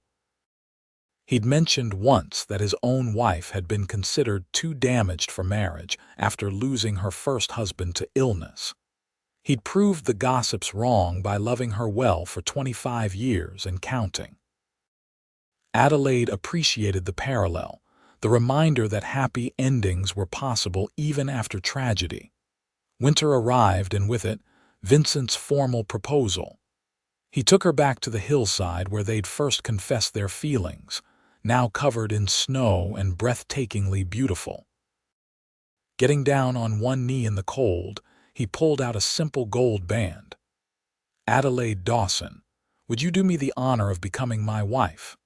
He'd mentioned once that his own wife had been considered too damaged for marriage after losing her first husband to illness. He'd proved the gossips wrong by loving her well for 25 years and counting. Adelaide appreciated the parallel, the reminder that happy endings were possible even after tragedy. Winter arrived, and with it, Vincent's formal proposal. He took her back to the hillside where they'd first confessed their feelings, now covered in snow and breathtakingly beautiful. Getting down on one knee in the cold, he pulled out a simple gold band. "Adelaide Dawson, would you do me the honor of becoming my wife?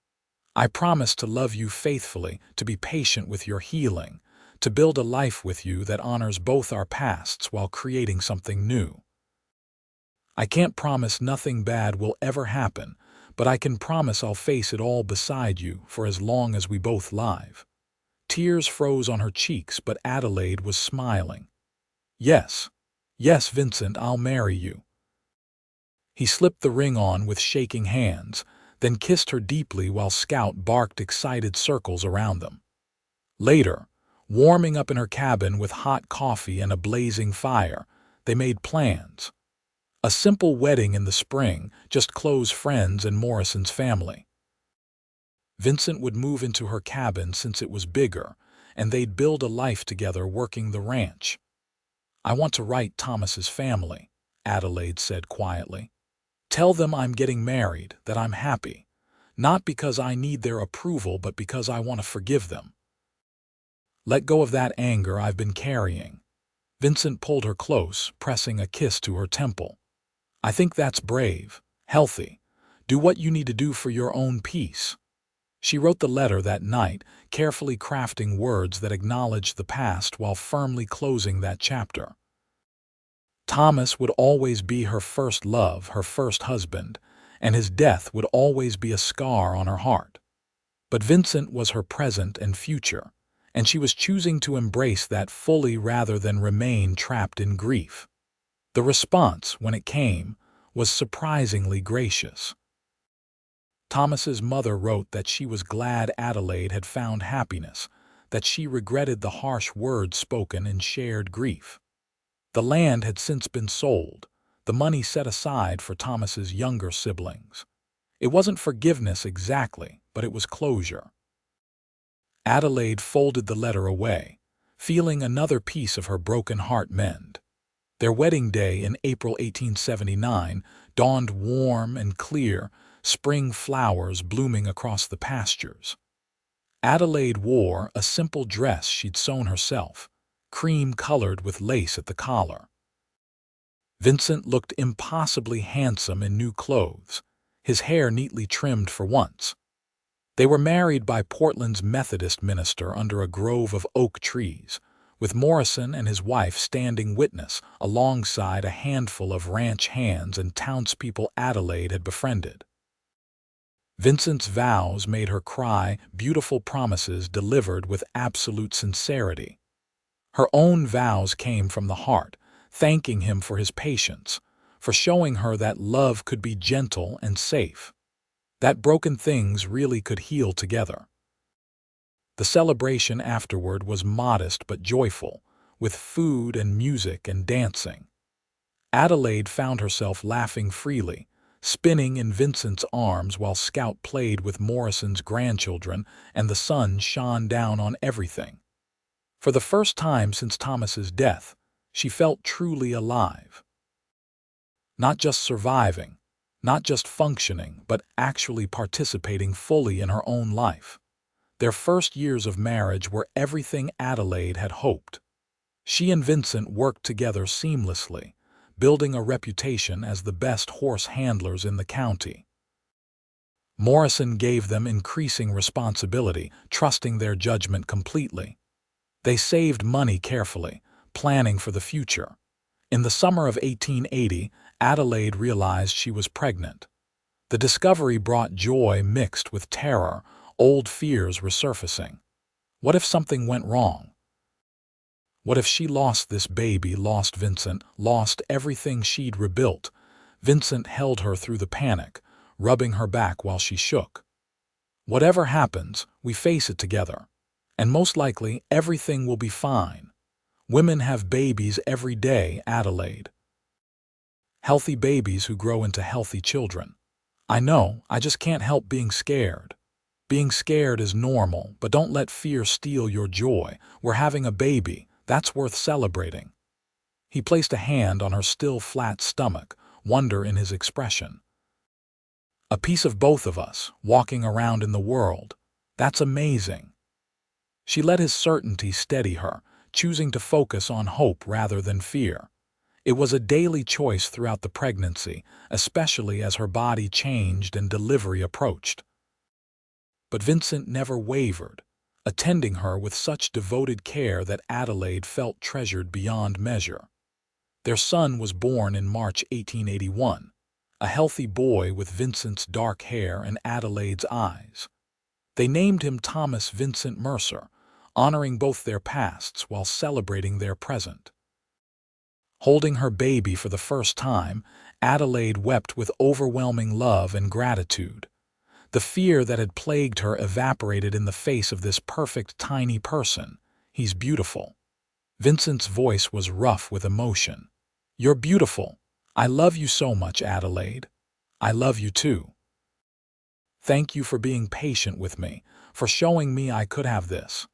I promise to love you faithfully, to be patient with your healing, to build a life with you that honors both our pasts while creating something new. I can't promise nothing bad will ever happen, but I can promise I'll face it all beside you for as long as we both live." Tears froze on her cheeks, but Adelaide was smiling. "Yes, yes, Vincent, I'll marry you." He slipped the ring on with shaking hands, then kissed her deeply while Scout barked excited circles around them. Later, warming up in her cabin with hot coffee and a blazing fire, they made plans. A simple wedding in the spring, just close friends and Morrison's family. Vincent would move into her cabin since it was bigger, and they'd build a life together working the ranch. "I want to write Thomas's family," Adelaide said quietly. "Tell them I'm getting married, that I'm happy. Not because I need their approval, but because I want to forgive them. Let go of that anger I've been carrying." Vincent pulled her close, pressing a kiss to her temple. "I think that's brave, healthy. Do what you need to do for your own peace." She wrote the letter that night, carefully crafting words that acknowledged the past while firmly closing that chapter. Thomas would always be her first love, her first husband, and his death would always be a scar on her heart. But Vincent was her present and future, and she was choosing to embrace that fully rather than remain trapped in grief. The response, when it came, was surprisingly gracious. Thomas's mother wrote that she was glad Adelaide had found happiness, that she regretted the harsh words spoken and shared grief. The land had since been sold, the money set aside for Thomas's younger siblings. It wasn't forgiveness exactly, but it was closure. Adelaide folded the letter away, feeling another piece of her broken heart mend. Their wedding day in April 1879 dawned warm and clear, spring flowers blooming across the pastures. Adelaide wore a simple dress she'd sewn herself, cream-colored with lace at the collar. Vincent looked impossibly handsome in new clothes, his hair neatly trimmed for once. They were married by Portland's Methodist minister under a grove of oak trees, with Morrison and his wife standing witness alongside a handful of ranch hands and townspeople Adelaide had befriended. Vincent's vows made her cry, beautiful promises delivered with absolute sincerity. Her own vows came from the heart, thanking him for his patience, for showing her that love could be gentle and safe, that broken things really could heal together. The celebration afterward was modest but joyful, with food and music and dancing. Adelaide found herself laughing freely, spinning in Vincent's arms while Scout played with Morrison's grandchildren and the sun shone down on everything. For the first time since Thomas's death, she felt truly alive. Not just surviving, not just functioning, but actually participating fully in her own life. Their first years of marriage were everything Adelaide had hoped. She and Vincent worked together seamlessly, building a reputation as the best horse handlers in the county. Morrison gave them increasing responsibility, trusting their judgment completely. They saved money carefully, planning for the future. In the summer of 1880, Adelaide realized she was pregnant. The discovery brought joy mixed with terror, old fears resurfacing. What if something went wrong? What if she lost this baby, lost Vincent, lost everything she'd rebuilt? Vincent held her through the panic, rubbing her back while she shook. Whatever happens, we face it together. And most likely, everything will be fine. Women have babies every day, Adelaide. Healthy babies who grow into healthy children. I know, I just can't help being scared. Being scared is normal, but don't let fear steal your joy. We're having a baby. That's worth celebrating. He placed a hand on her still flat stomach, wonder in his expression. A piece of both of us, walking around in the world. That's amazing. She let his certainty steady her, choosing to focus on hope rather than fear. It was a daily choice throughout the pregnancy, especially as her body changed and delivery approached. But Vincent never wavered, attending her with such devoted care that Adelaide felt treasured beyond measure. Their son was born in March 1881, a healthy boy with Vincent's dark hair and Adelaide's eyes. They named him Thomas Vincent Mercer, honoring both their pasts while celebrating their present. Holding her baby for the first time, Adelaide wept with overwhelming love and gratitude. The fear that had plagued her evaporated in the face of this perfect tiny person. He's beautiful. Vincent's voice was rough with emotion. You're beautiful. I love you so much, Adelaide. I love you too. Thank you for being patient with me, for showing me I could have this.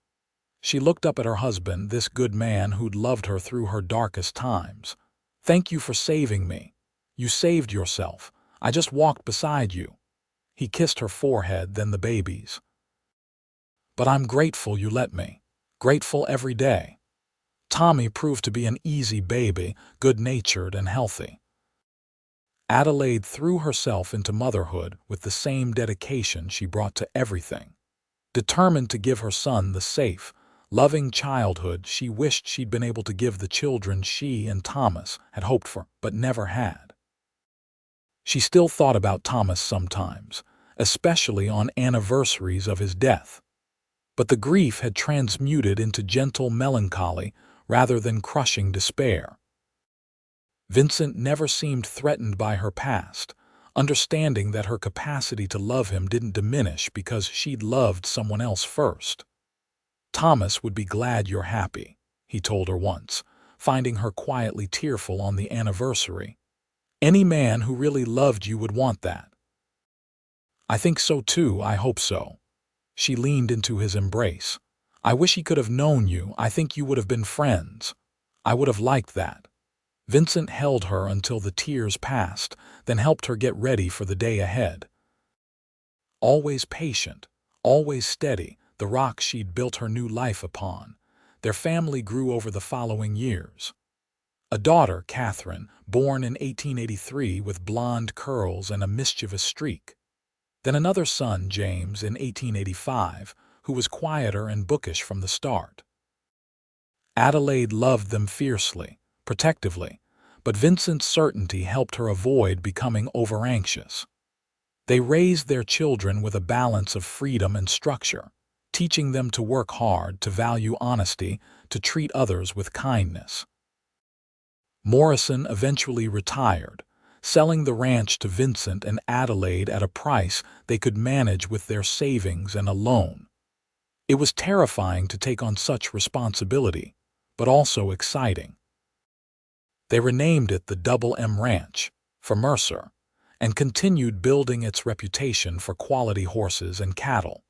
She looked up at her husband, this good man who'd loved her through her darkest times. Thank you for saving me. You saved yourself. I just walked beside you. He kissed her forehead, then the baby's. But I'm grateful you let me. Grateful every day. Tommy proved to be an easy baby, good-natured and healthy. Adelaide threw herself into motherhood with the same dedication she brought to everything. Determined to give her son the safe, loving childhood she wished she'd been able to give the children she and Thomas had hoped for but never had. She still thought about Thomas sometimes, especially on anniversaries of his death. But the grief had transmuted into gentle melancholy rather than crushing despair. Vincent never seemed threatened by her past, understanding that her capacity to love him didn't diminish because she'd loved someone else first. Thomas would be glad you're happy, he told her once, finding her quietly tearful on the anniversary. Any man who really loved you would want that. I think so too, I hope so. She leaned into his embrace. I wish he could have known you. I think you would have been friends. I would have liked that. Vincent held her until the tears passed, then helped her get ready for the day ahead. Always patient, always steady, the rock she'd built her new life upon. Their family grew over the following years. A daughter, Catherine, born in 1883 with blonde curls and a mischievous streak. Then another son, James, in 1885, who was quieter and bookish from the start. Adelaide loved them fiercely, protectively, but Vincent's certainty helped her avoid becoming over-anxious. They raised their children with a balance of freedom and structure, teaching them to work hard, to value honesty, to treat others with kindness. Morrison eventually retired, selling the ranch to Vincent and Adelaide at a price they could manage with their savings and a loan. It was terrifying to take on such responsibility, but also exciting. They renamed it the Double M Ranch for Mercer and continued building its reputation for quality horses and cattle.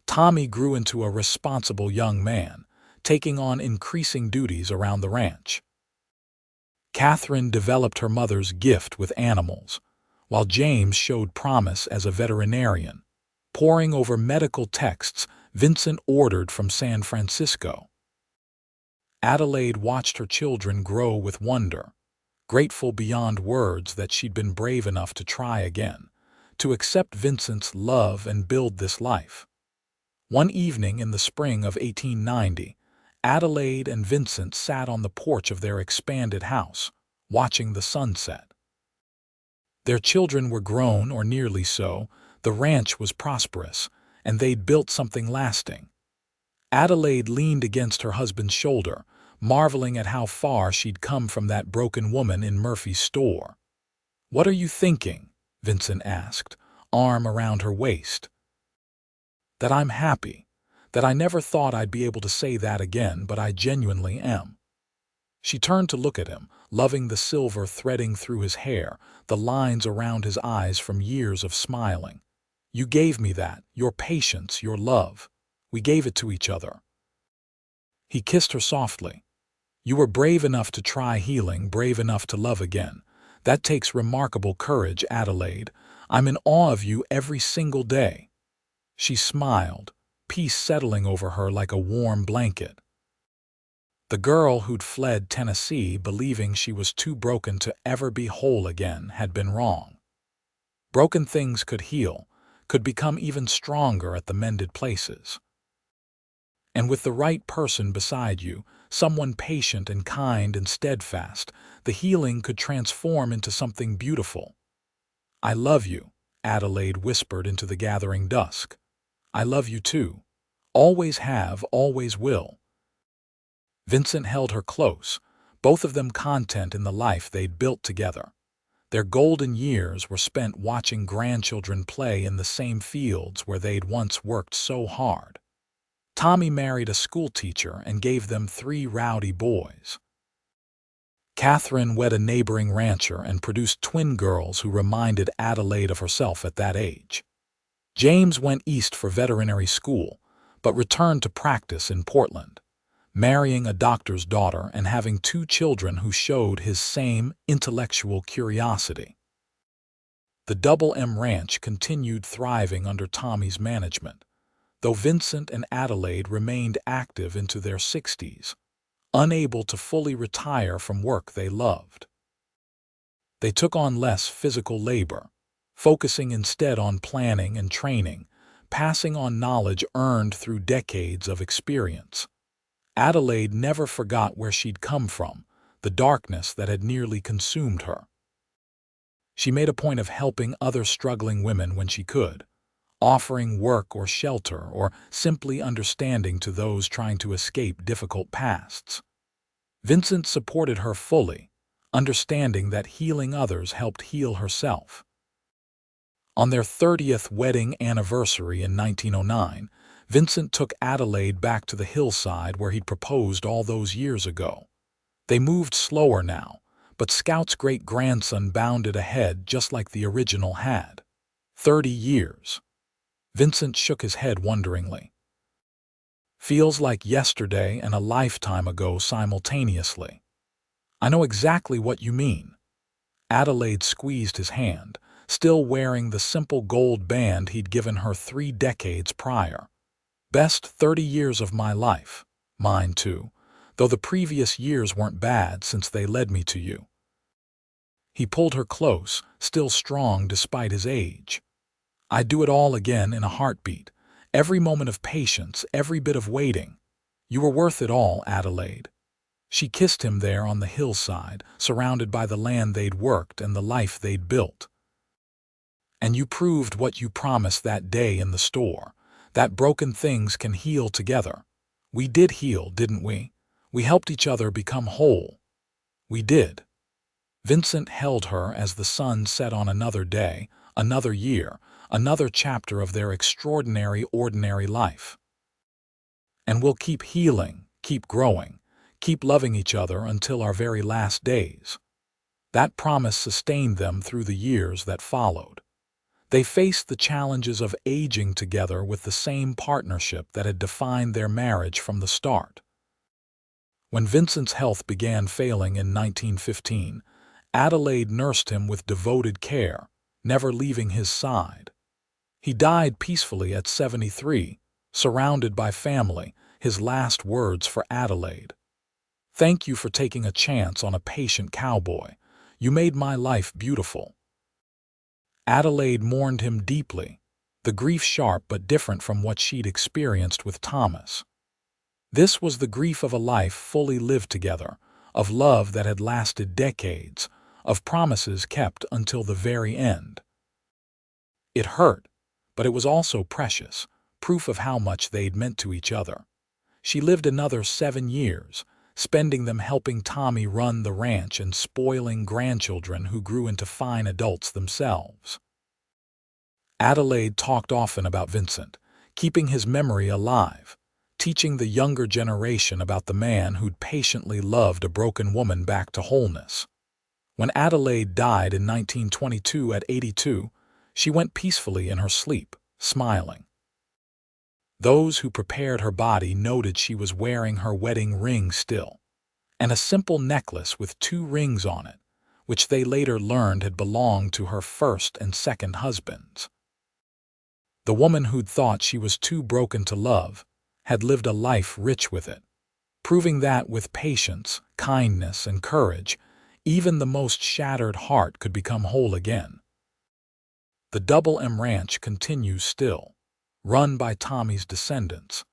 Tommy grew into a responsible young man, taking on increasing duties around the ranch. Catherine developed her mother's gift with animals, while James showed promise as a veterinarian, poring over medical texts Vincent ordered from San Francisco. Adelaide watched her children grow with wonder, grateful beyond words that she'd been brave enough to try again, to accept Vincent's love and build this life. One evening in the spring of 1890, Adelaide and Vincent sat on the porch of their expanded house, watching the sunset. Their children were grown, or nearly so, the ranch was prosperous, and they'd built something lasting. Adelaide leaned against her husband's shoulder, marveling at how far she'd come from that broken woman in Murphy's store. "What are you thinking?" Vincent asked, arm around her waist. "That I'm happy, that I never thought I'd be able to say that again, but I genuinely am." She turned to look at him, loving the silver threading through his hair, the lines around his eyes from years of smiling. "You gave me that, your patience, your love. We gave it to each other." He kissed her softly. "You were brave enough to try healing, brave enough to love again. That takes remarkable courage, Adelaide. I'm in awe of you every single day." She smiled, peace settling over her like a warm blanket. The girl who'd fled Tennessee believing she was too broken to ever be whole again had been wrong. Broken things could heal, could become even stronger at the mended places. And with the right person beside you, someone patient and kind and steadfast, the healing could transform into something beautiful. "I love you," Adelaide whispered into the gathering dusk. "I love you too. Always have, always will." Vincent held her close, both of them content in the life they'd built together. Their golden years were spent watching grandchildren play in the same fields where they'd once worked so hard. Tommy married a schoolteacher and gave them 3 rowdy boys. Catherine wed a neighboring rancher and produced twin girls who reminded Adelaide of herself at that age. James went east for veterinary school, but returned to practice in Portland, marrying a doctor's daughter and having 2 children who showed his same intellectual curiosity. The Double M Ranch continued thriving under Tommy's management, though Vincent and Adelaide remained active into their 60s, unable to fully retire from work they loved. They took on less physical labor, focusing instead on planning and training, passing on knowledge earned through decades of experience. Adelaide never forgot where she'd come from, the darkness that had nearly consumed her. She made a point of helping other struggling women when she could, offering work or shelter or simply understanding to those trying to escape difficult pasts. Vincent supported her fully, understanding that healing others helped heal herself. On their 30th wedding anniversary in 1909, Vincent took Adelaide back to the hillside where he'd proposed all those years ago. They moved slower now, but Scout's great-grandson bounded ahead just like the original had. 30 years. Vincent shook his head wonderingly. "Feels like yesterday and a lifetime ago simultaneously." "I know exactly what you mean." Adelaide squeezed his hand, still wearing the simple gold band he'd given her 3 decades prior. "Best 30 years of my life. Mine too. though the previous years weren't bad since they led me to you." He pulled her close, still strong despite his age. "I'd do it all again in a heartbeat. Every moment of patience, every bit of waiting. You were worth it all, Adelaide." She kissed him there on the hillside, surrounded by the land they'd worked and the life they'd built. "And you proved what you promised that day in the store, that broken things can heal together. We did heal, didn't we? We helped each other become whole." "We did." Vincent held her as the sun set on another day, another year, another chapter of their extraordinary, ordinary life. "And we'll keep healing, keep growing, keep loving each other until our very last days." That promise sustained them through the years that followed. They faced the challenges of aging together with the same partnership that had defined their marriage from the start. When Vincent's health began failing in 1915, Adelaide nursed him with devoted care, never leaving his side. He died peacefully at 73, surrounded by family, his last words for Adelaide: "Thank you for taking a chance on a patient cowboy. You made my life beautiful." Adelaide mourned him deeply, the grief sharp but different from what she'd experienced with Thomas. This was the grief of a life fully lived together, of love that had lasted decades, of promises kept until the very end. It hurt, but it was also precious, proof of how much they'd meant to each other. She lived another 7 years, spending them helping Tommy run the ranch and spoiling grandchildren who grew into fine adults themselves. Adelaide talked often about Vincent, keeping his memory alive, teaching the younger generation about the man who'd patiently loved a broken woman back to wholeness. When Adelaide died in 1922 at 82, she went peacefully in her sleep, smiling. Those who prepared her body noted she was wearing her wedding ring still, and a simple necklace with 2 rings on it, which they later learned had belonged to her first and second husbands. The woman who'd thought she was too broken to love had lived a life rich with it, proving that with patience, kindness, and courage, even the most shattered heart could become whole again. The Double M Ranch continues still, run by Tommy's descendants,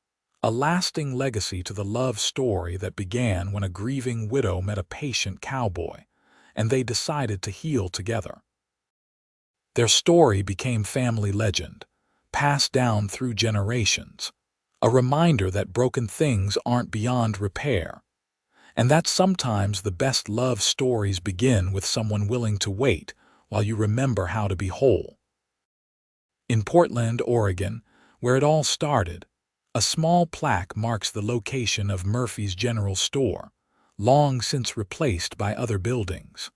a lasting legacy to the love story that began when a grieving widow met a patient cowboy, and they decided to heal together. Their story became family legend, passed down through generations, a reminder that broken things aren't beyond repair, and that sometimes the best love stories begin with someone willing to wait while you remember how to be whole. In Portland, Oregon, where it all started, a small plaque marks the location of Murphy's General Store, long since replaced by other buildings.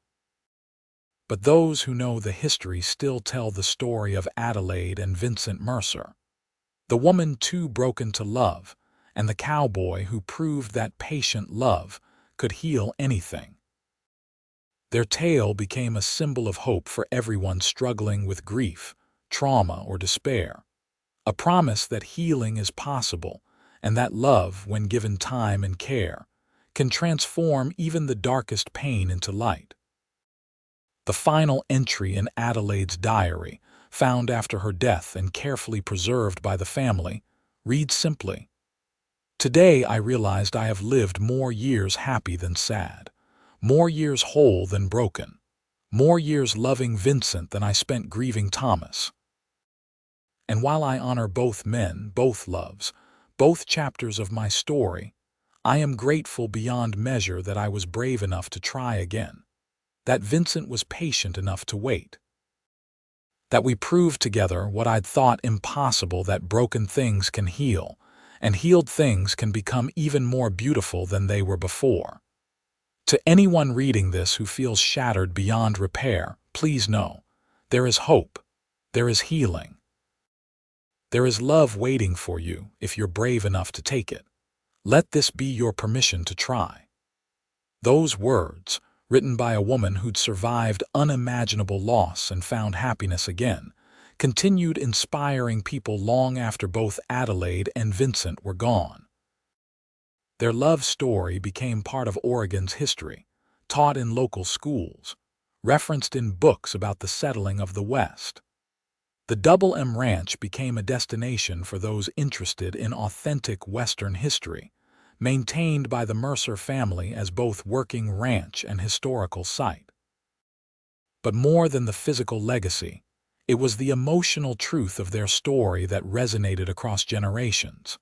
But those who know the history still tell the story of Adelaide and Vincent Mercer, the woman too broken to love, and the cowboy who proved that patient love could heal anything. Their tale became a symbol of hope for everyone struggling with grief, trauma, or despair, a promise that healing is possible and that love, when given time and care, can transform even the darkest pain into light. The final entry in Adelaide's diary, found after her death and carefully preserved by the family, reads simply, "Today I realized I have lived more years happy than sad, more years whole than broken, more years loving Vincent than I spent grieving Thomas. And while I honor both men, both loves, both chapters of my story, I am grateful beyond measure that I was brave enough to try again, that Vincent was patient enough to wait, that we proved together what I'd thought impossible, that broken things can heal, and healed things can become even more beautiful than they were before. To anyone reading this who feels shattered beyond repair, please know, there is hope, there is healing. There is love waiting for you if you're brave enough to take it. Let this be your permission to try." Those words, written by a woman who'd survived unimaginable loss and found happiness again, continued inspiring people long after both Adelaide and Vincent were gone. Their love story became part of Oregon's history, taught in local schools, referenced in books about the settling of the West. The Double M Ranch became a destination for those interested in authentic Western history, maintained by the Mercer family as both working ranch and historical site. But more than the physical legacy, it was the emotional truth of their story that resonated across generations.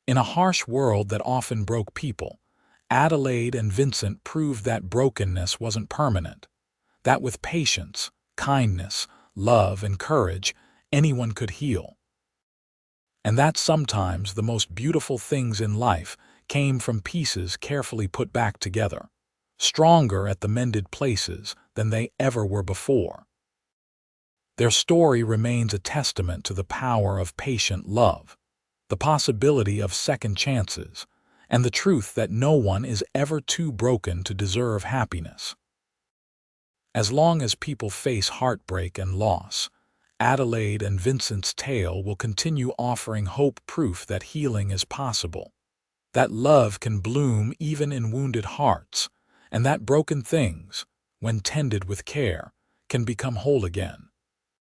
In a harsh world that often broke people, Adelaide and Vincent proved that brokenness wasn't permanent, that with patience, kindness, love, and courage, anyone could heal. And that sometimes the most beautiful things in life came from pieces carefully put back together, stronger at the mended places than they ever were before. Their story remains a testament to the power of patient love, the possibility of second chances, and the truth that no one is ever too broken to deserve happiness. As long as people face heartbreak and loss, Adelaide and Vincent's tale will continue offering hope, proof that healing is possible, that love can bloom even in wounded hearts, and that broken things, when tended with care, can become whole again.